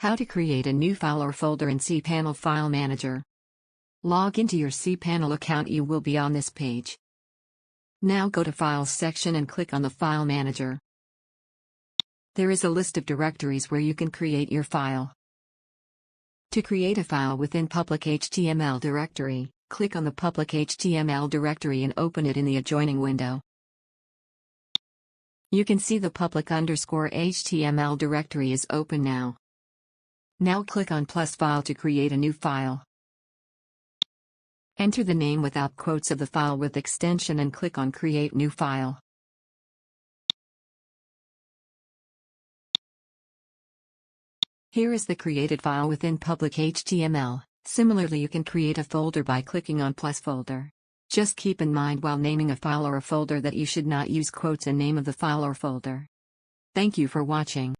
How to create a new file or folder in cPanel File Manager. Log into your cPanel account. You will be on this page. Now go to Files section and click on the File Manager. There is a list of directories where you can create your file. To create a file within public HTML directory, click on the public HTML directory and open it in the adjoining window. You can see the public_HTML directory is open now. Now click on +File to create a new file. Enter the name without quotes of the file with extension and click on Create New File. Here is the created file within public HTML. Similarly, you can create a folder by clicking on +Folder. Just keep in mind while naming a file or a folder that you should not use quotes in name of the file or folder. Thank you for watching.